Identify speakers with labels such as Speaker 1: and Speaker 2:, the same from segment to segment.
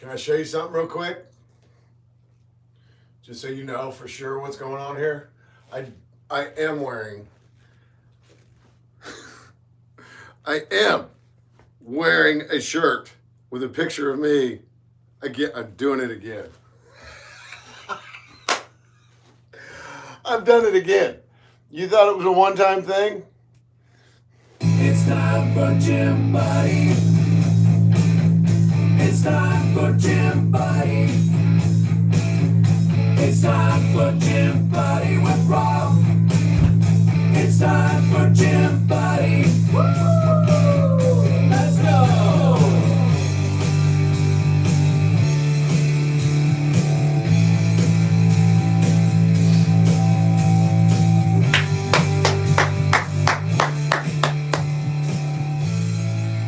Speaker 1: Can I show you something real quick? Just so you know for sure what's going on here. I am wearing I am wearing a shirt with a picture of me. Again, I'm doing it again. I've done it again. You thought it was a one-time thing?
Speaker 2: It's time for Gym Buddy. It's time for Gym Buddy. It's time for Gym Buddy with Rob. It's time for Gym Buddy. Woo! Let's go!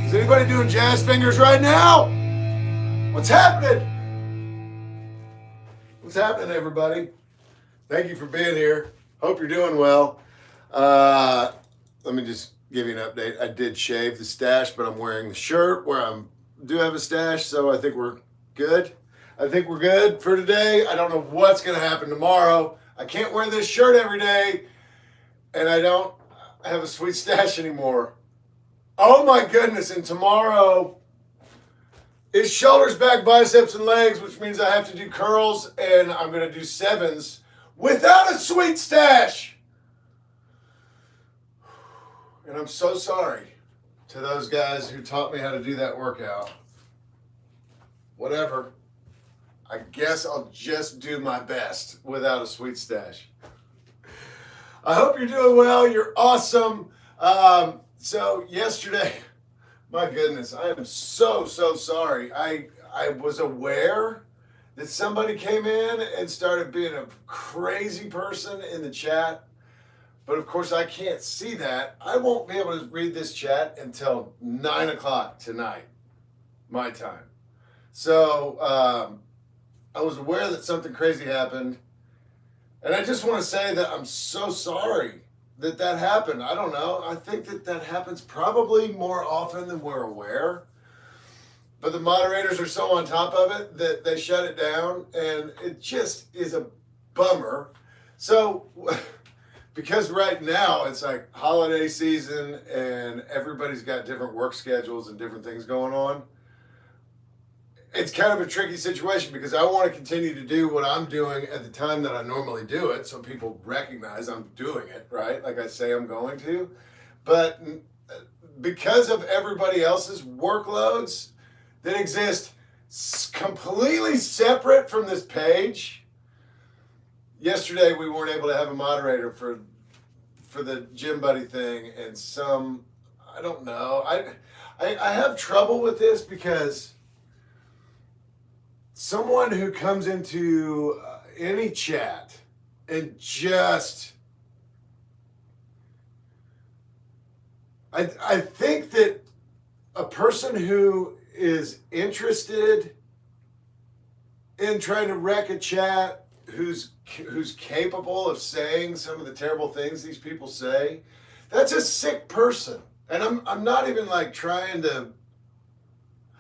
Speaker 1: Is anybody doing jazz fingers right now? What's happening? What's happening, everybody? Thank you for being here. Hope you're doing well. Let me just give you an update. I did shave the stash, but I'm wearing the shirt where I do have a stash, so I think we're good. I think we're good for today. I don't know what's going to happen tomorrow. I can't wear this shirt every day, and I don't have a sweet stash anymore. Oh my goodness, and tomorrow is shoulders, back, biceps, and legs, which means I have to do curls, and I'm going to do sevens without a sweet stash. And I'm so sorry to those guys who taught me how to do that workout. Whatever. I guess I'll just do my best without a sweet stash. I hope you're doing well. You're awesome. So yesterday, my goodness, I am so sorry. I was aware that somebody came in and started being a crazy person in the chat. But of course, I can't see that. I won't be able to read this chat until 9 o'clock tonight, my time. So I was aware that something crazy happened. And I just want to say that I'm so sorry that happened. I don't know. I think that happens probably more often than we're aware. But the moderators are so on top of it that they shut it down. And it just is a bummer. So because right now it's like holiday season and everybody's got different work schedules and different things going on, it's kind of a tricky situation because I want to continue to do what I'm doing at the time that I normally do it so people recognize I'm doing it, right? Like I say I'm going to. But because of everybody else's workloads that exist completely separate from this page, yesterday we weren't able to have a moderator for the Gym Buddy thing, and I don't know. I have trouble with this because someone who comes into any chat and just I think that a person who is interested in trying to wreck a chat, who's capable of saying some of the terrible things these people say, that's a sick person. And I'm not even like trying to.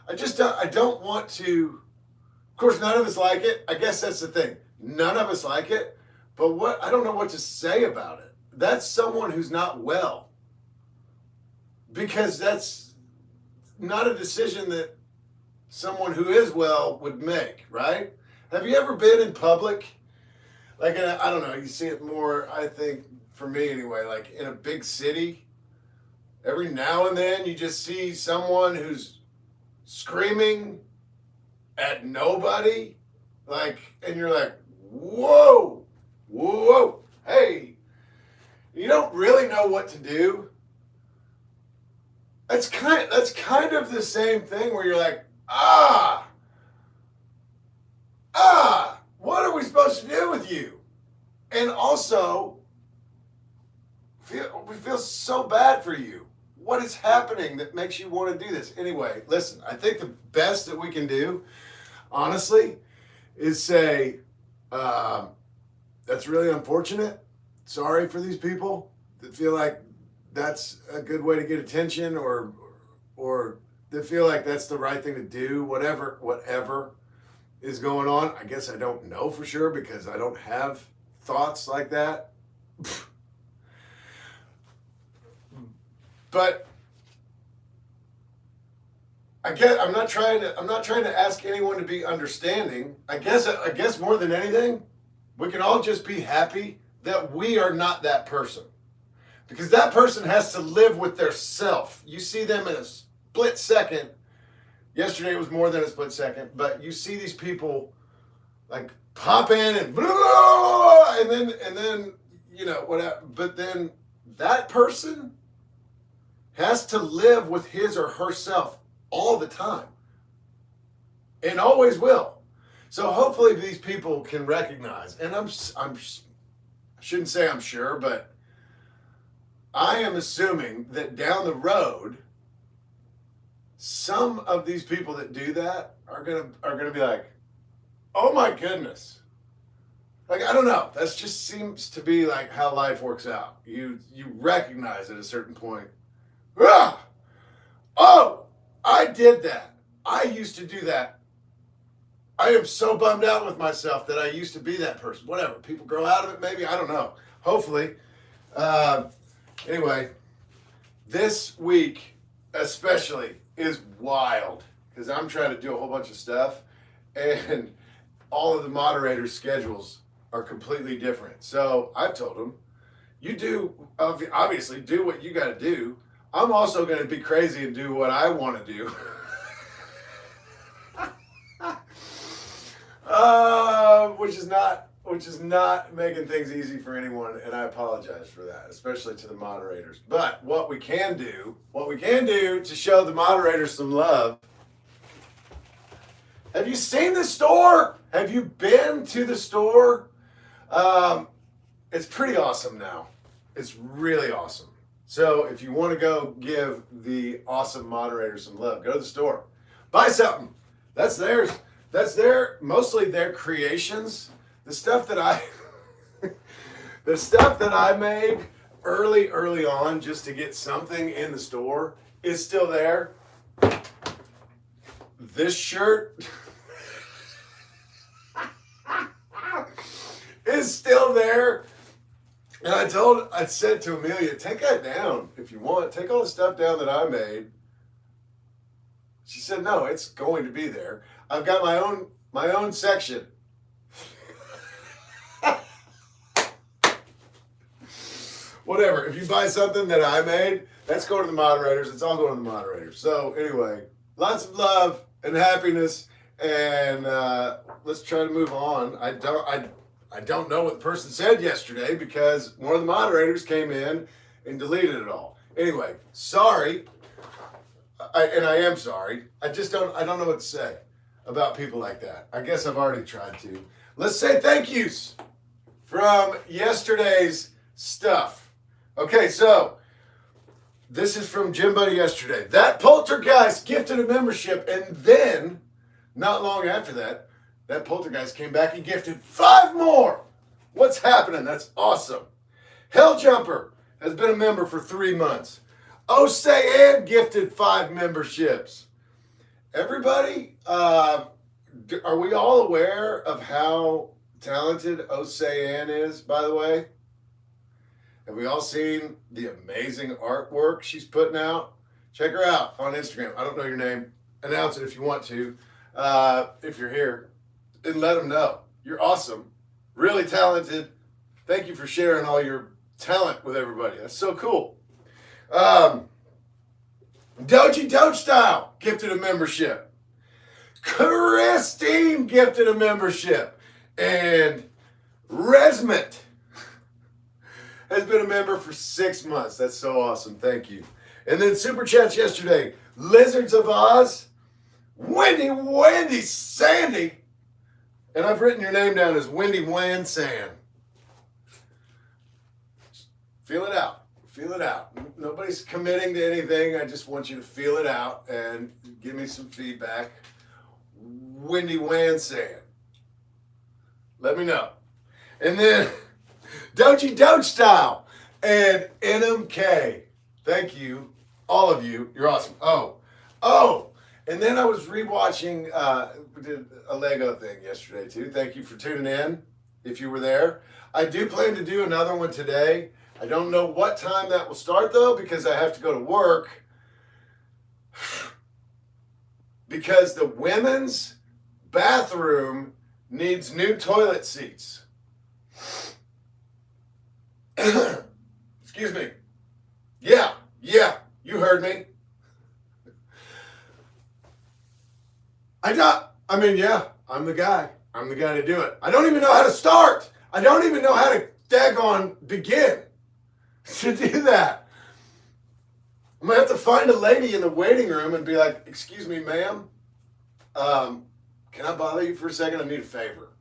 Speaker 1: I don't want to. Of course, none of us like it. I guess that's the thing. None of us like it. But I don't know what to say about it. That's someone who's not well. Because that's not a decision that someone who is well would make, right? Have you ever been in public? Like, I don't know, you see it more, I think, for me anyway, like in a big city. Every now and then you just see someone who's screaming at nobody, like, and you're like, whoa, hey, you don't really know what to do. That's kind of the same thing where you're like, what are we supposed to do with you? And also, we feel so bad for you. What is happening that makes you want to do this? Anyway, listen, I think the best that we can do, honestly, is say, that's really unfortunate. Sorry for these people that feel like that's a good way to get attention or that feel like that's the right thing to do, whatever. is going on. I guess I don't know for sure because I don't have thoughts like that. But I'm not trying to ask anyone to be understanding. I guess more than anything, we can all just be happy that we are not that person. Because that person has to live with their self. You see them in a split second. Yesterday was more than a split second, but you see these people like pop in and blah, and then you know whatever. But then that person has to live with his or herself all the time, and always will. So hopefully these people can recognize. And I shouldn't say I'm sure, but I am assuming that down the road, some of these people that do that are gonna be like, oh my goodness. Like, I don't know. That just seems to be like how life works out. You recognize at a certain point, ah, oh, I did that. I used to do that. I am so bummed out with myself that I used to be that person. Whatever. People grow out of it, maybe. I don't know. Hopefully. Anyway, this week especially is wild because I'm trying to do a whole bunch of stuff and all of the moderators' schedules are completely different. So I've told them, you do, obviously, do what you got to do. I'm also going to be crazy and do what I want to do. Which is not making things easy for anyone, and I apologize for that, especially to the moderators. But what we can do to show the moderators some love. Have you seen the store? Have you been to the store? It's pretty awesome now. It's really awesome. So if you want to go give the awesome moderators some love, go to the store. Buy something. That's theirs. That's mostly their creations. The stuff that I made early on just to get something in the store is still there. This shirt is still there. And I said to Amelia, take that down if you want. Take all the stuff down that I made. She said, no, it's going to be there. I've got my own section. Whatever. If you buy something that I made, that's going to the moderators. It's all going to the moderators. So anyway, lots of love and happiness, and let's try to move on. I don't know what the person said yesterday because one of the moderators came in and deleted it all. Anyway, sorry, and I am sorry. I don't know what to say about people like that. I guess I've already tried to. Let's say thank yous from yesterday's stuff. Okay, so this is from Jim Buddy yesterday. That poltergeist gifted a membership, and then, not long after that, that poltergeist came back and gifted 5 more. What's happening? That's awesome. Helljumper has been a member for 3 months. Osayan gifted 5 memberships. Everybody, are we all aware of how talented Osayan is, by the way? Have we all seen the amazing artwork she's putting out? Check her out on Instagram. I don't know your name. Announce it if you want to, if you're here, and let them know. You're awesome. Really talented. Thank you for sharing all your talent with everybody. That's so cool. Doji Doge Style gifted a membership. Christine gifted a membership. And Resmit has been a member for 6 months. That's so awesome. Thank you. And then Super Chats yesterday. Lizards of Oz. Wendy Sandy. And I've written your name down as Wendy Wansan. Feel it out. Feel it out. Nobody's committing to anything. I just want you to feel it out and give me some feedback. Wendy Wansan. Let me know. And then Doji Doge Style and NMK. Thank you, all of you. You're awesome. Oh, And then I was rewatching, we did a Lego thing yesterday too. Thank you for tuning in if you were there. I do plan to do another one today. I don't know what time that will start though, because I have to go to work. Because the women's bathroom needs new toilet seats. Excuse me. Yeah, you heard me. I'm the guy. I'm the guy to do it. I don't even know how to start. I don't even know how to daggone begin to do that. I'm gonna have to find a lady in the waiting room and be like, excuse me, ma'am, can I bother you for a second? I need a favor.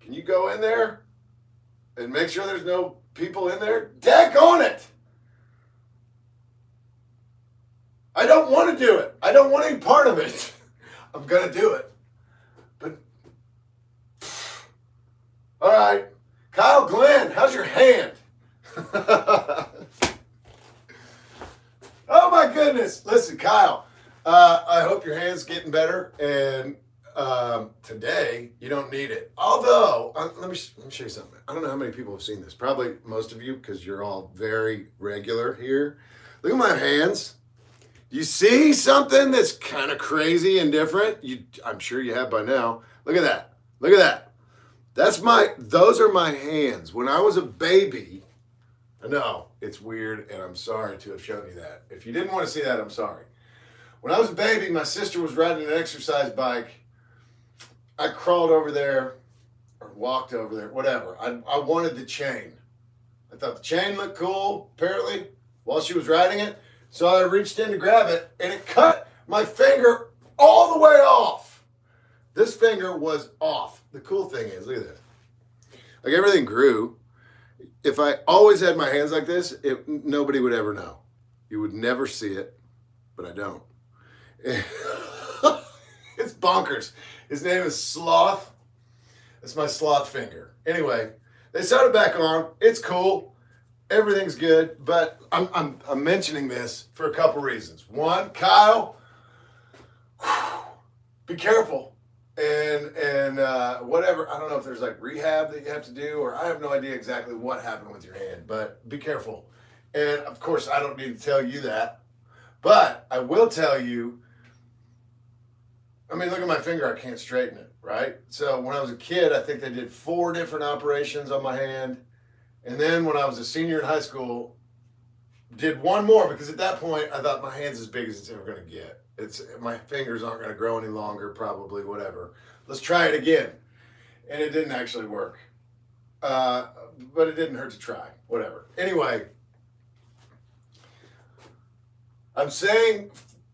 Speaker 1: Can you go in there and make sure there's no people in there? Daggone it! I don't want to do it. I don't want any part of it. I'm gonna do it. But all right, Kyle Glenn, how's your hand? Oh my goodness! Listen, Kyle, I hope your hand's getting better, and today you don't need it. Although, let me show you something. I don't know how many people have seen this. Probably most of you, because you're all very regular here. Look at my hands. You see something that's kind of crazy and different? I'm sure you have by now. Look at that. Look at that. Those are my hands. When I was a baby, I know it's weird and I'm sorry to have shown you that. If you didn't want to see that, I'm sorry. When I was a baby, my sister was riding an exercise bike. I crawled over there or walked over there, whatever. I wanted the chain. I thought the chain looked cool, apparently, while she was riding it. So I reached in to grab it, and it cut my finger all the way off. This finger was off. The cool thing is, look at this. Like, everything grew. If I always had my hands like this, nobody would ever know. You would never see it, but I don't. It's bonkers. His name is Sloth. That's my sloth finger. Anyway, they sewed it back on. It's cool. Everything's good, but I'm mentioning this for a couple reasons. One, Kyle, be careful, and whatever. I don't know if there's like rehab that you have to do, or I have no idea exactly what happened with your hand, but be careful. And of course, I don't need to tell you that, but I will tell you. I mean, look at my finger. I can't straighten it, right? So when I was a kid, I think they did 4 different operations on my hand. And then when I was a senior in high school, did one more, because at that point I thought my hand's as big as it's ever going to get. My fingers aren't going to grow any longer, probably, whatever. Let's try it again. And it didn't actually work. But it didn't hurt to try, whatever. Anyway, I'm saying,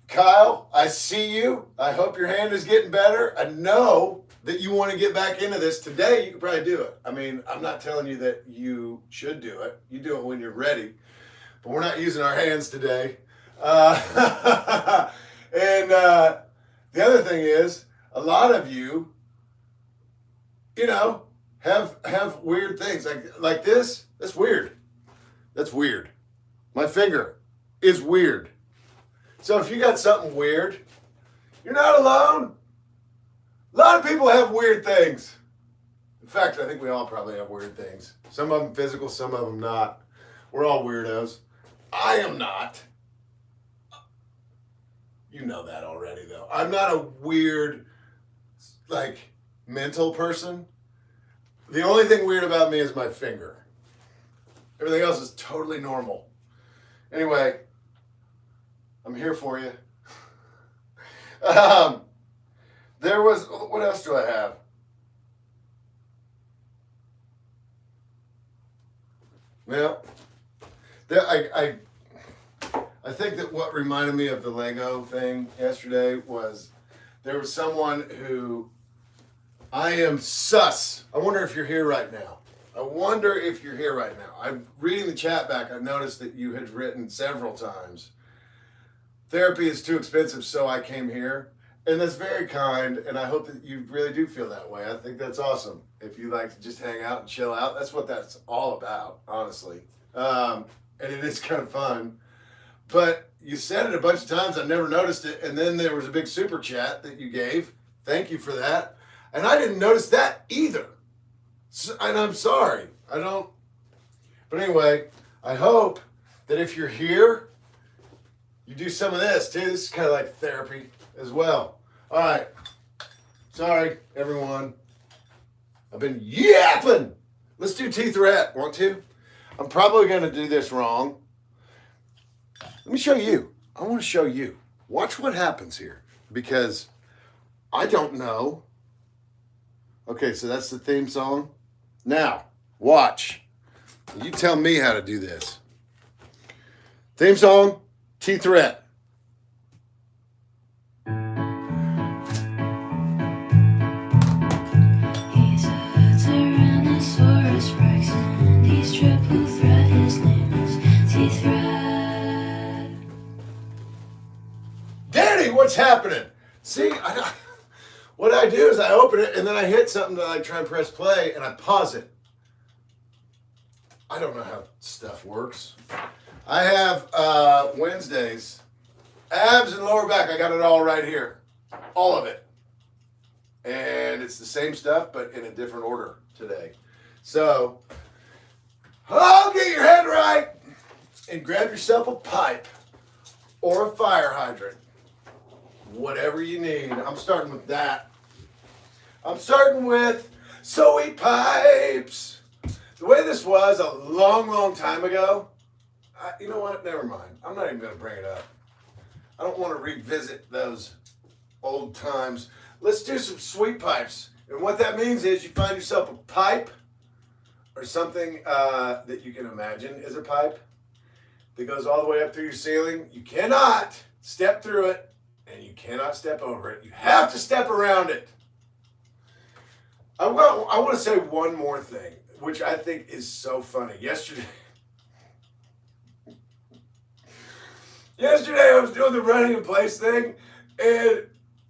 Speaker 1: Kyle, I see you. I hope your hand is getting better. I know that you want to get back into this today. You can probably do it. I mean, I'm not telling you that you should do it. You do it when you're ready. But we're not using our hands today. And the other thing is, a lot of you, have weird things like this. That's weird. That's weird. My finger is weird. So if you got something weird, you're not alone. A lot of people have weird things. In fact, I think we all probably have weird things. Some of them physical, some of them not. We're all weirdos. I am not. You know that already, though. I'm not a weird, mental person. The only thing weird about me is my finger. Everything else is totally normal. Anyway, I'm here for you. What else do I have? Well, I think that what reminded me of the Lego thing yesterday was there was someone who I am sus. I wonder if you're here right now. I'm reading the chat back. I've noticed that you had written several times, therapy is too expensive, so I came here. And that's very kind, and I hope that you really do feel that way. I think that's awesome. If you like to just hang out and chill out, that's what that's all about, honestly. And it is kind of fun. But you said it a bunch of times. I never noticed it. And then there was a big super chat that you gave. Thank you for that. And I didn't notice that either. So, and I'm sorry. I don't. But anyway, I hope that if you're here, you do some of this too. This is kind of like therapy as well. All right. Sorry, everyone. I've been yapping. Let's do T-Threat. Want to? I'm probably going to do this wrong. Let me show you. I want to show you. Watch what happens here because I don't know. Okay, so that's the theme song. Now, watch. You tell me how to do this. Theme song, T-Threat.
Speaker 3: He's a Tyrannosaurus Rex and he's triple threat. His name is T-Threat.
Speaker 1: Danny, what's happening? See, what I do is I open it and then I hit something to like try and press play and I pause it. I don't know how stuff works. I have Wednesdays, abs and lower back. I got it all right here, all of it. And it's the same stuff, but in a different order today. So, get your head right and grab yourself a pipe or a fire hydrant. Whatever you need. I'm starting with that. I'm starting with Sweet Pipes. The way this was a long, long time ago, you know what? Never mind. I'm not even going to bring it up. I don't want to revisit those old times. Let's do some Sweet Pipes. And what that means is you find yourself a pipe or something that you can imagine is a pipe that goes all the way up through your ceiling. You cannot step through it and you cannot step over it. You have to step around it. I want to say one more thing, which I think is so funny. Yesterday I was doing the running in place thing, and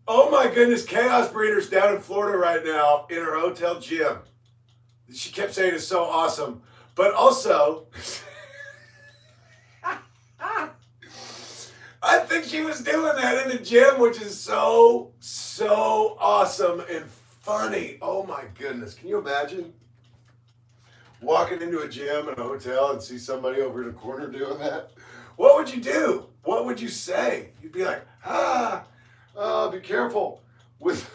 Speaker 1: oh my goodness, Chaos Breeder's down in Florida right now in her hotel gym. She kept saying it's so awesome, but also I think she was doing that in the gym, which is so awesome and funny. Oh my goodness. Can you imagine walking into a gym in a hotel and see somebody over in the corner doing that? What would you do? What would you say? You'd be like, be careful with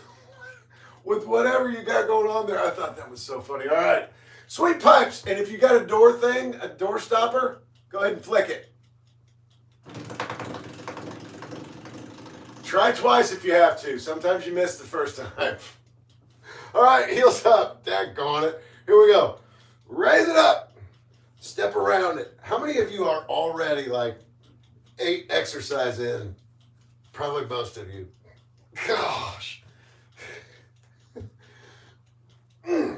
Speaker 1: whatever you got going on there. I thought that was so funny. All right. Sweet Pipes. And if you got a door thing, a door stopper, go ahead and flick it. Try twice if you have to. Sometimes you miss the first time. All right, heels up. Daggone it. Here we go. Raise it up. Step around it. How many of you are already like 8 exercise in? Probably most of you. Gosh.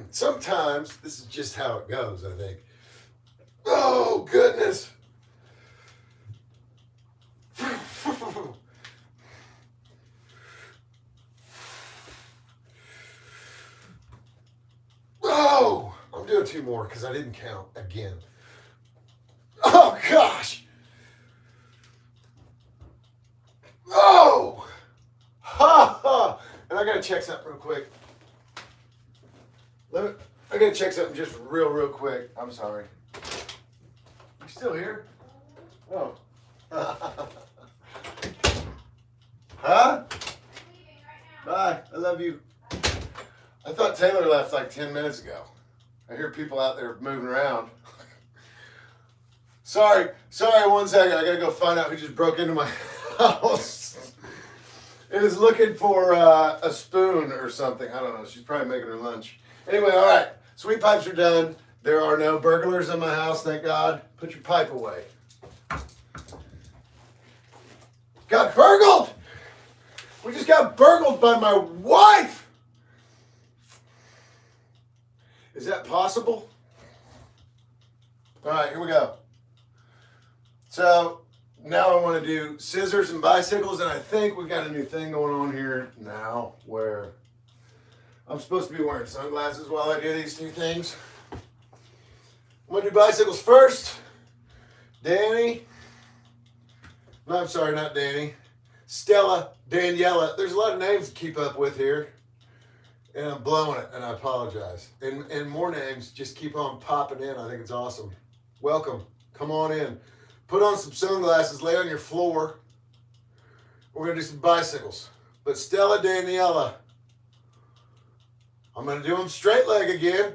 Speaker 1: Sometimes this is just how it goes, I think. Oh, goodness. Oh, I'm doing 2 more because I didn't count again. Oh, gosh. Oh. Ha ha. And I got to check something real quick. I got to check something just real quick. I'm sorry. You still here? Oh. Huh? Bye. I love you. I thought Taylor left like 10 minutes ago. I hear people out there moving around. Sorry, 1 second. I gotta go find out who just broke into my house. It is looking for a spoon or something. I don't know. She's probably making her lunch. Anyway, all right. Sweet Pipes are done. There are no burglars in my house, thank God. Put your pipe away. Got burgled! We just got burgled by my wife! Is that possible? All right, here we go. So now I want to do scissors and bicycles, and I think we got a new thing going on here now where I'm supposed to be wearing sunglasses while I do these 2 things. I'm going to do bicycles first. Danny, No, I'm sorry, not Danny. Stella, Daniela. There's a lot of names to keep up with here. And I'm blowing it, and I apologize. And more names just keep on popping in. I think it's awesome. Welcome. Come on in. Put on some sunglasses, lay on your floor. We're going to do some bicycles. But Stella, Daniela, I'm going to do them straight leg again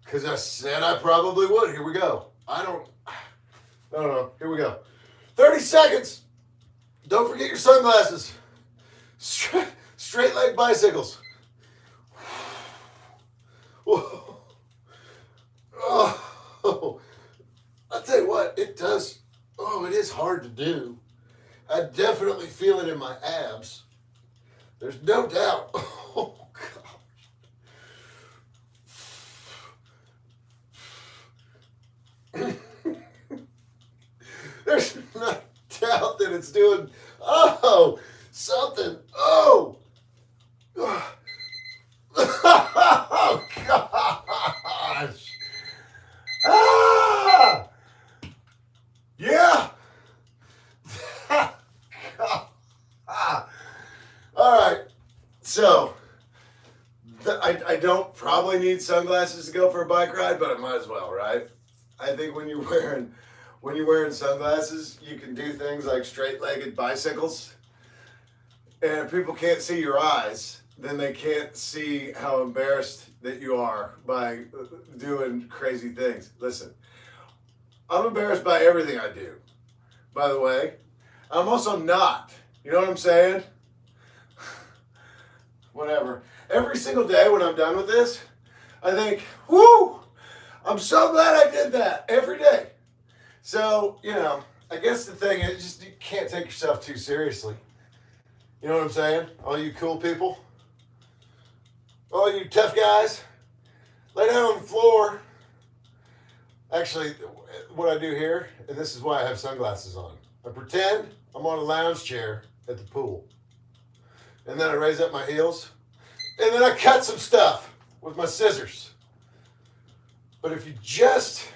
Speaker 1: because I said I probably would. Here we go. I don't know. Here we go. 30 seconds. Don't forget your sunglasses. Straight leg bicycles. Whoa. Oh, I'll tell you what, it does. Oh, it is hard to do. I definitely feel it in my abs. There's no doubt. Oh, God. There's no doubt that it's doing, something. Oh. Oh, gosh. Ah! Yeah. All right. So, I don't probably need sunglasses to go for a bike ride, but I might as well, right? I think when you're wearing sunglasses, you can do things like straight-legged bicycles. And if people can't see your eyes, then they can't see how embarrassed that you are by doing crazy things. Listen, I'm embarrassed by everything I do, by the way. I'm also not. You know what I'm saying? Whatever. Every single day when I'm done with this, I think, whoo, I'm so glad I did that every day. So, I guess the thing is just you can't take yourself too seriously. You know what I'm saying? All you cool people. All you tough guys. Lay down on the floor. Actually, what I do here, and this is why I have sunglasses on. I pretend I'm on a lounge chair at the pool. And then I raise up my heels. And then I cut some stuff with my scissors. But if you just,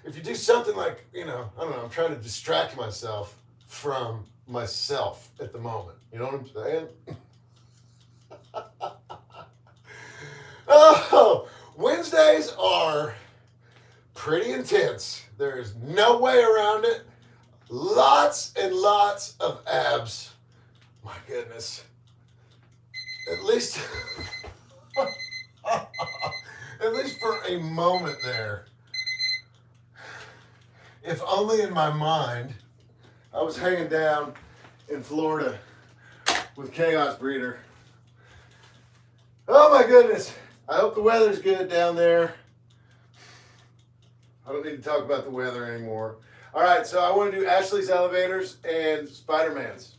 Speaker 1: if you do something like, I don't know, I'm trying to distract myself from myself at the moment. You know what I'm saying? Oh, Wednesdays are pretty intense. There's no way around it. Lots and lots of abs. My goodness. At least, at least for a moment there. If only in my mind, I was hanging down in Florida with Chaos Breeder. Oh my goodness. I hope the weather's good down there. I don't need to talk about the weather anymore. All right, so I want to do Ashley's Elevators and Spider-Man's.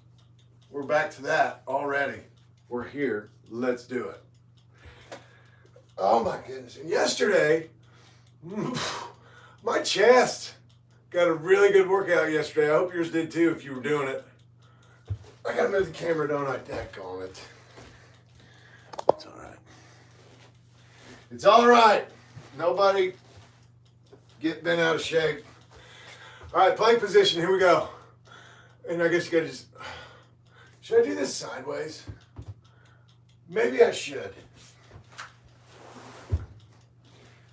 Speaker 1: We're back to that already. We're here. Let's do it. Oh my goodness. And yesterday, my chest got a really good workout yesterday. I hope yours did too if you were doing it. I gotta move the camera, don't I? Deck on it. It's all right. It's all right. Nobody get bent out of shape. All right, plank position. Here we go. And I guess you gotta just. Should I do this sideways? Maybe I should.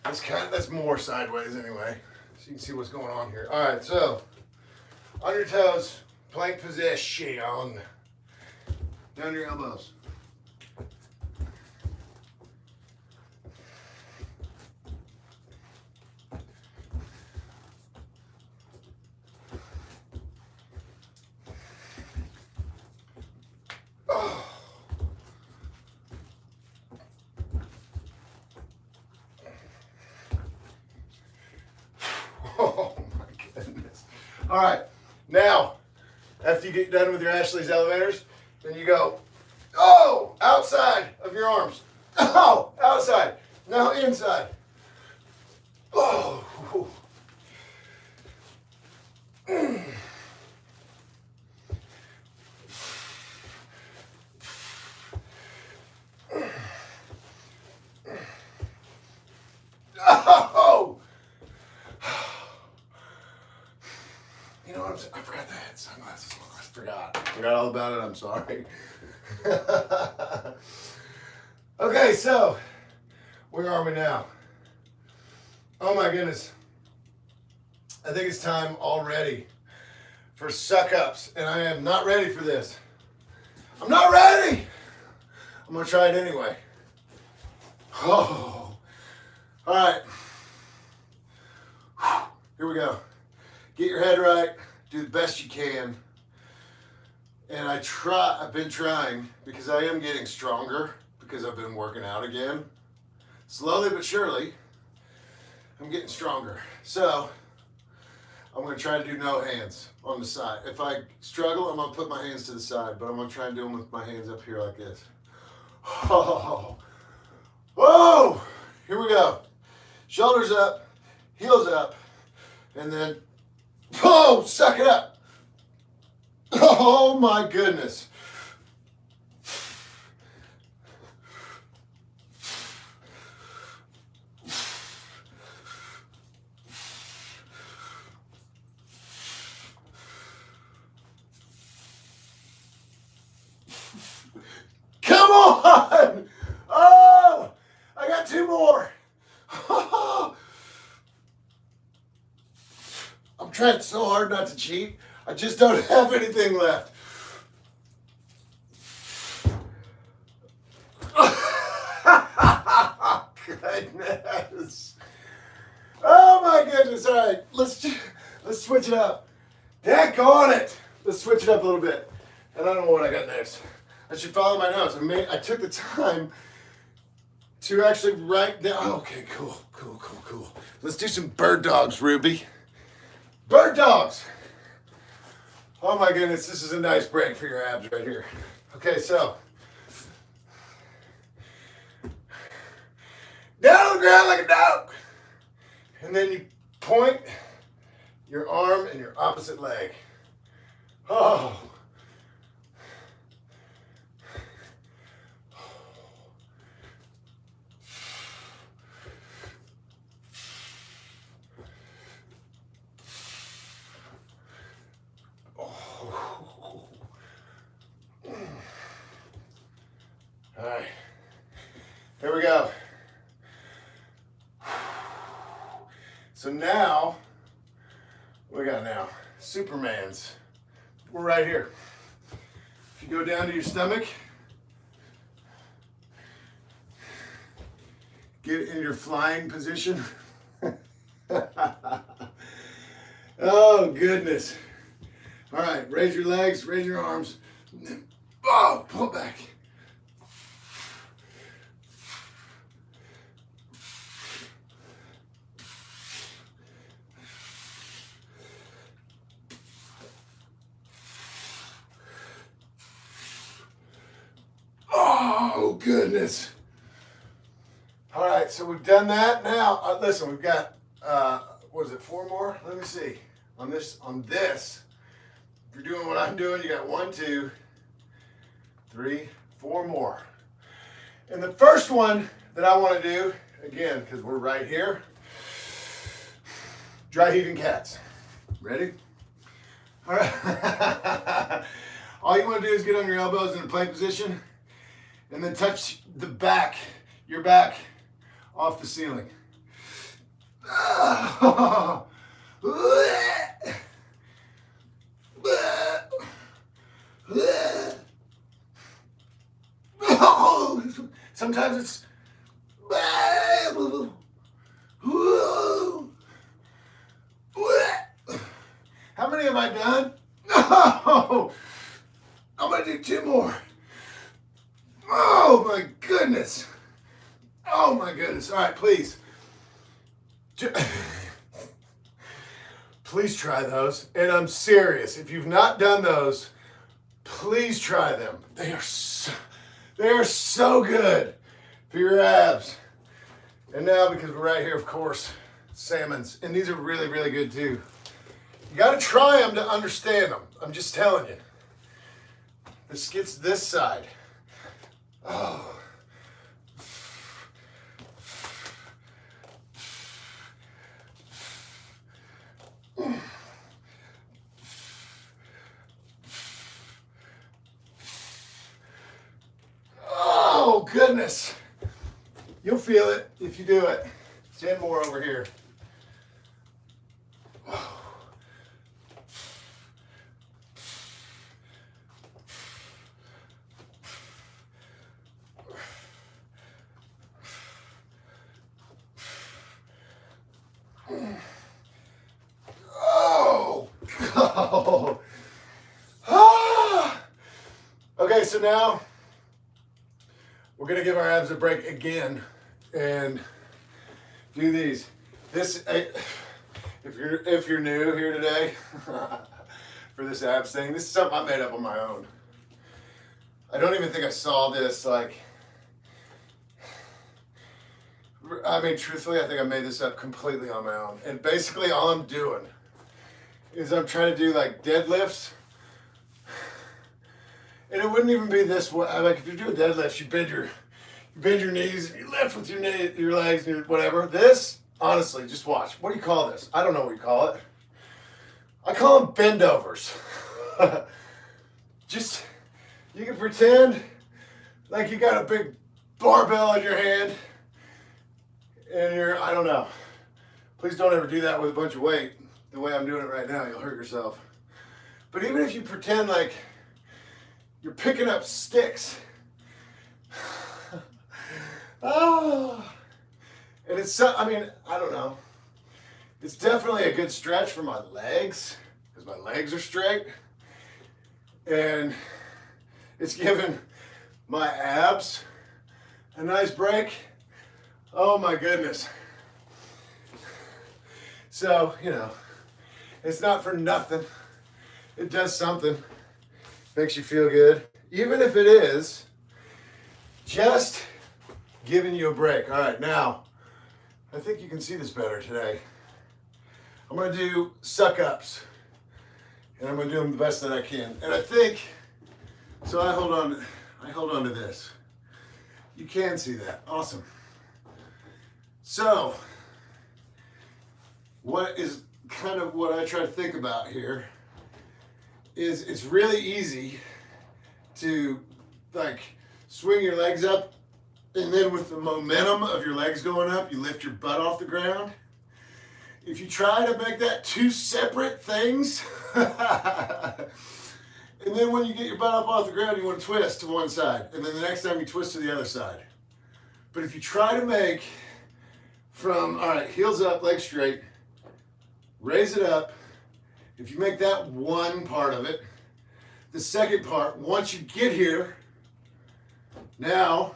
Speaker 1: That's more sideways anyway. So you can see what's going on here. All right, so on your toes, plank position. Down your elbows. Oh my goodness. All right, now, after you get done with your Ashley's Elevators, then you go, outside of your arms. Oh, outside. Now inside. Oh. Oh. You know what I'm saying? I forgot the Forgot all about it. I'm sorry. Okay, so where are we now? Oh my goodness. I think it's time already for suck ups, and I am not ready for this. I'm not ready. I'm gonna try it anyway. Oh, all right. Here we go. Get your head right. Do the best you can. And I've been trying because I am getting stronger because I've been working out again. Slowly but surely, I'm getting stronger. So I'm gonna try to do no hands on the side. If I struggle, I'm gonna put my hands to the side, but I'm gonna try and do them with my hands up here like this. Oh, whoa! Here we go. Shoulders up, heels up, and then, oh, suck it up. Oh my goodness. Come on! Oh, I got two more. I'm trying so hard not to cheat. I just don't have anything left. Goodness. Oh my goodness. All right, let's switch it up. Deck on it. Let's switch it up a little bit. And I don't know what I got next. I should follow my notes. I took the time to actually write down. Oh, okay, cool. Let's do some bird dogs, Ruby. Bird dogs. Oh my goodness, this is a nice break for your abs right here. Okay, so down on the ground like a dog. And then you point your arm and your opposite leg. Oh. All right, here we go. So now, what we got now? Superman's. We're right here. If you go down to your stomach, get in your flying position. Oh, goodness. All right, raise your legs, raise your arms. Oh, pull back. Oh, goodness. All right, so we've done that. Now, listen, we've got, what is it, 4 more? Let me see. On this, if you're doing what I'm doing, you got 1, 2, 3, 4 more. And the first one that I want to do, again, because we're right here, dry heaving cats. Ready? All right. All you want to do is get on your elbows in a plank position and then touch the back, your back, off the ceiling. Sometimes it's. How many have I done? No! I'm gonna do 2 more. Oh my goodness. Oh my goodness. All right, please. Please try those. And I'm serious. If you've not done those, please try them. They are so good for your abs. And now, because we're right here, of course, salmons. And these are really, really good too. You got to try them to understand them. I'm just telling you. This gets this side. Oh. goodness. You'll feel it if you do it. 10 more over here. Oh, oh. Ah. Okay, so now we're gonna give our abs a break again and do these. If you're new here today for this abs thing, this is something I made up on my own. I don't even think I saw this truthfully, I think I made this up completely on my own. And basically all I'm doing is I'm trying to do like deadlifts. And it wouldn't even be this way. Like if you're doing deadlifts, you bend your knees and you lift with your legs and your whatever. This, honestly, just watch. What do you call this? I don't know what you call it. I call them bendovers. Just, you can pretend like you got a big barbell in your hand and I don't know. Please don't ever do that with a bunch of weight. The way I'm doing it right now, you'll hurt yourself. But even if you pretend like you're picking up sticks. Oh. And I don't know. It's definitely a good stretch for my legs, because my legs are straight. And it's given my abs a nice break. Oh my goodness. So, it's not for nothing. It does something. Makes you feel good. Even if it is just giving you a break. All right, now, I think you can see this better today. I'm gonna do suck ups. And I'm gonna do them the best that I can. And I think, so I hold on to this. You can see that, awesome. So, what I try to think about here is it's really easy to like swing your legs up, and then with the momentum of your legs going up, you lift your butt off the ground. If you try to make that two separate things, and then when you get your butt up off the ground, you want to twist to one side, and then the next time you twist to the other side. But if you try to make from, all right, heels up, legs straight, raise it up. If you make that one part of it, the second part, once you get here, now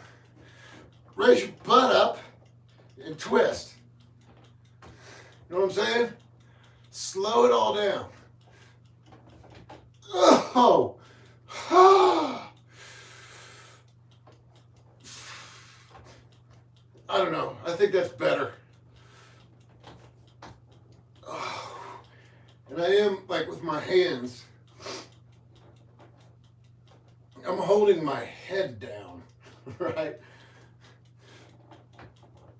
Speaker 1: raise your butt up and twist. You know what I'm saying? Slow it all down. Oh. I don't know. I think that's better. And I am, like with my hands, I'm holding my head down, right?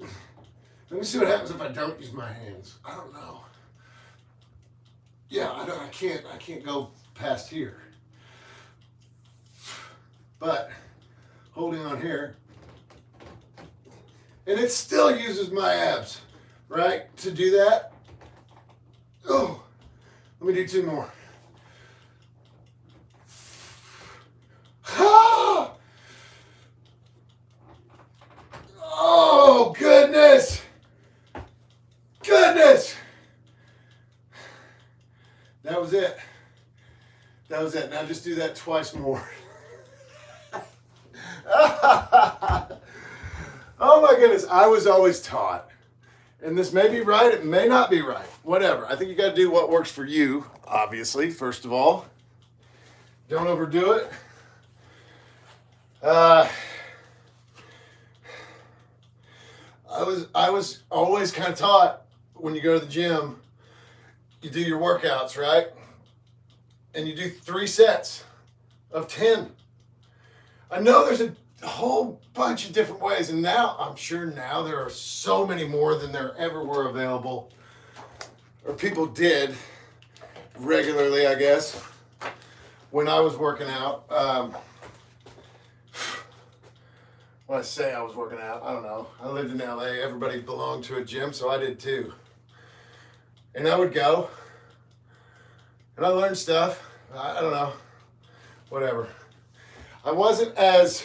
Speaker 1: Let me see what happens if I don't use my hands. I don't know. Yeah, I can't go past here. But holding on here, and it still uses my abs, right? To do that. Oh, let me do two more. Ah! Oh, goodness. Goodness. That was it. That was it. Now just do that twice more. Oh my goodness. I was always taught, and this may be right, it may not be right, whatever. I think you got to do what works for you, obviously, first of all. Don't overdo it. I was always kind of taught when you go to the gym, you do your workouts, right? And you do 3 sets of 10. I know there's a whole bunch of different ways, and now I'm sure now there are so many more than there ever were available, or people did regularly, I guess, when I was working out. when I say I was working out, I don't know. I lived in LA. Everybody belonged to a gym, so I did too. And I would go, and I learned stuff. I don't know, whatever. I wasn't as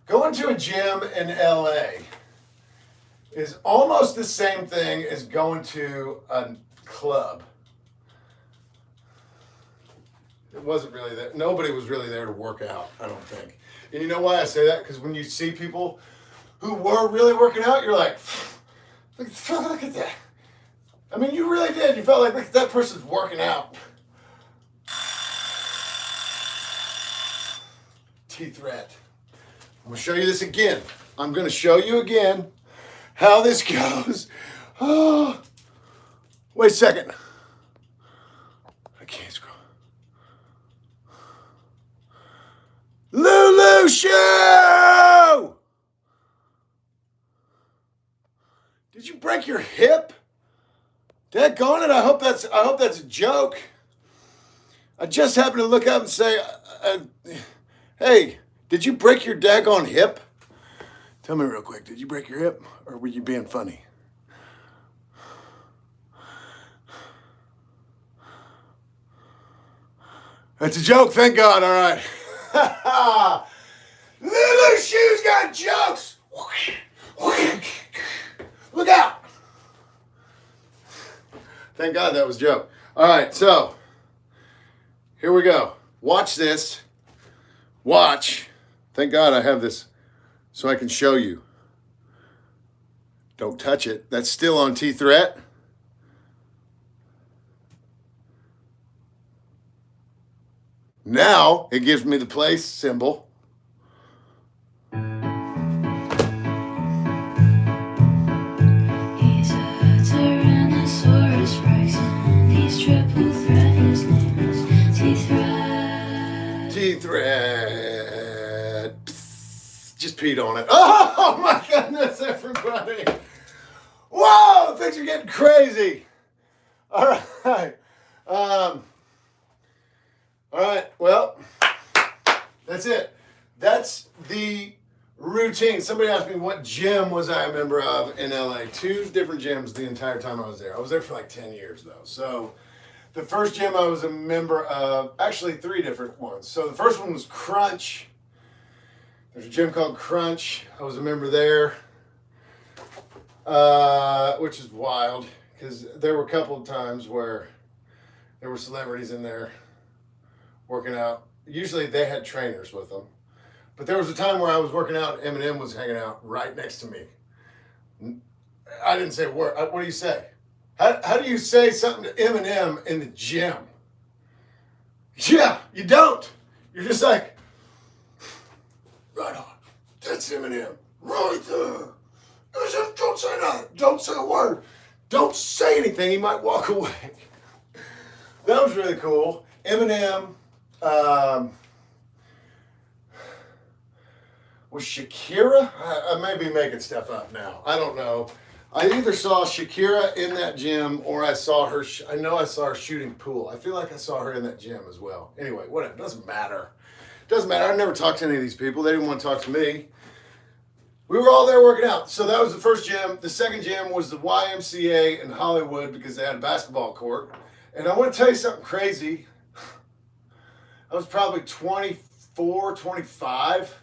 Speaker 1: going to a gym in LA is almost the same thing as going to a club. It wasn't really that. Nobody was really there to work out, I don't think. And you know why I say that? Because when you see people who were really working out, you're like, look at that. I mean, you really did. You felt like that person's working out. T-Threat. I'm going to show you this again. I'm going to show you again how this goes. Oh, wait a second. I can't scroll. Lulu shoe! Did you break your hip? Daggone it! I hope that's a joke. I just happened to look up and say, "Hey, did you break your daggone hip?" Tell me real quick. Did you break your hip, or were you being funny? That's a joke. Thank God. All right. Lulu Shoes got jokes. Look out. Thank God that was a joke. All right, so here we go. Watch this. Watch. Thank God I have this so I can show you. Don't touch it. That's still on T-Threat. Now it gives me the place symbol.
Speaker 3: He's a Tyrannosaurus Rex, and he's triple threat. His name is T-Threat.
Speaker 1: T-Threat. Just peed on it. Oh my goodness, everybody. Whoa, things are getting crazy. All right. All right, well, that's it. That's the routine. Somebody asked me what gym was I a member of in LA. 2 different gyms the entire time I was there. I was there for like 10 years though. So the first gym I was a member of, actually 3 different ones. So the first one was Crunch. There's a gym called Crunch. I was a member there, which is wild because there were a couple of times where there were celebrities in there working out. Usually they had trainers with them. But there was a time where I was working out, Eminem was hanging out right next to me. I didn't say a word. What do you say? How do you say something to Eminem in the gym? Yeah, you don't. You're just like, right on. That's Eminem. Right there. Don't say nothing. Don't say a word. Don't say anything. He might walk away. That was really cool. Eminem. Was Shakira? I may be making stuff up now. I don't know. I either saw Shakira in that gym or I saw her. I know I saw her shooting pool. I feel like I saw her in that gym as well. Anyway, whatever. Doesn't matter. Doesn't matter. I never talked to any of these people. They didn't want to talk to me. We were all there working out. So that was the first gym. The second gym was the YMCA in Hollywood because they had a basketball court. And I want to tell you something crazy. I was probably 24, 25,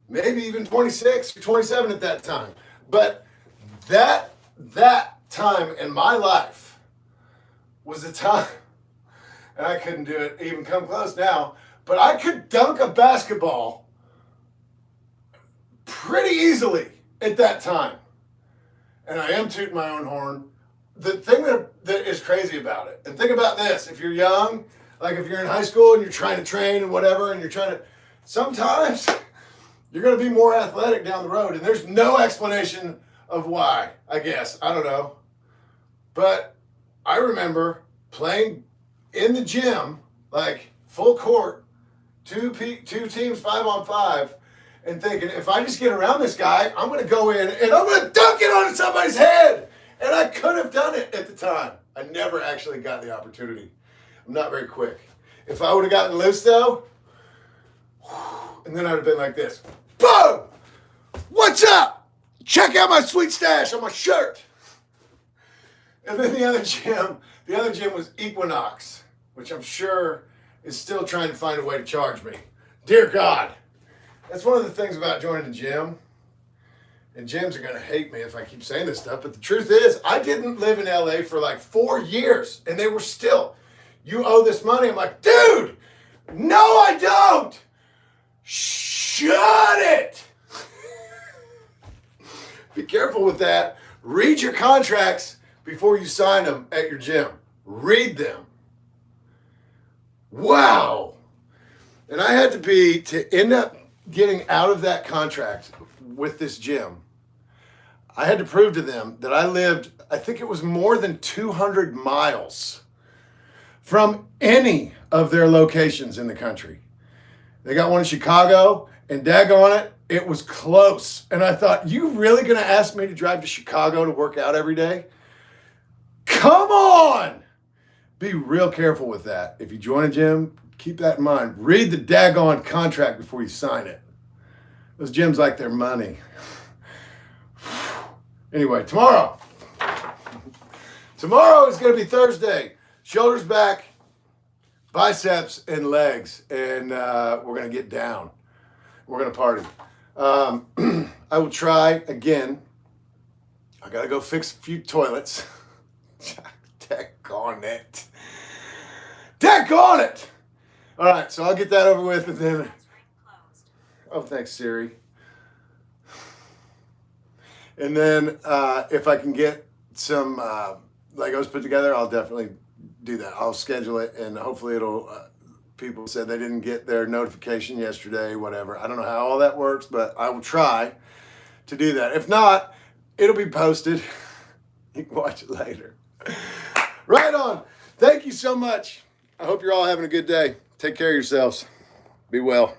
Speaker 1: maybe even 26 or 27 at that time. But that time in my life was the time, and I couldn't do it, even come close now, but I could dunk a basketball pretty easily at that time. And I am tooting my own horn. The thing that is crazy about it, and think about this, if you're young, like if you're in high school and you're trying to train and whatever, and you're trying to, sometimes you're going to be more athletic down the road. And there's no explanation of why, I guess. I don't know. But I remember playing in the gym, like full court, two teams 5-on-5, and thinking, if I just get around this guy, I'm going to go in and I'm going to dunk it on somebody's head. And I could have done it at the time. I never actually got the opportunity. I'm not very quick. If I would have gotten loose though, and And then I'd have been like this. Boom! What's up? Check out my sweet stash on my shirt. And then the other gym was Equinox, which I'm sure is still trying to find a way to charge me. Dear God. That's one of the things about joining the gym. And gyms are going to hate me if I keep saying this stuff. But the truth is, I didn't live in LA for like 4 years. And they were still, you owe this money. I'm like, dude, no, I don't. Shut it. Be careful with that. Read your contracts before you sign them at your gym. Read them. Wow. And I had to end up getting out of that contract with this gym. I had to prove to them that I lived, I think it was more than 200 miles from any of their locations in the country. They got one in Chicago, and daggone it, it was close. And I thought, you really gonna ask me to drive to Chicago to work out every day? Come on! Be real careful with that. If you join a gym, keep that in mind. Read the daggone contract before you sign it. Those gyms like their money. Anyway, tomorrow is going to be Thursday. Shoulders back, biceps, and legs. And we're going to get down. We're going to party. I will try again. I got to go fix a few toilets. Daggone it. Daggone it. All right, so I'll get that over with and then... Oh, thanks, Siri. And then if I can get some Legos put together, I'll definitely do that. I'll schedule it, and hopefully it'll... people said they didn't get their notification yesterday, whatever. I don't know how all that works, but I will try to do that. If not, it'll be posted. You can watch it later. Right on. Thank you so much. I hope you're all having a good day. Take care of yourselves. Be well.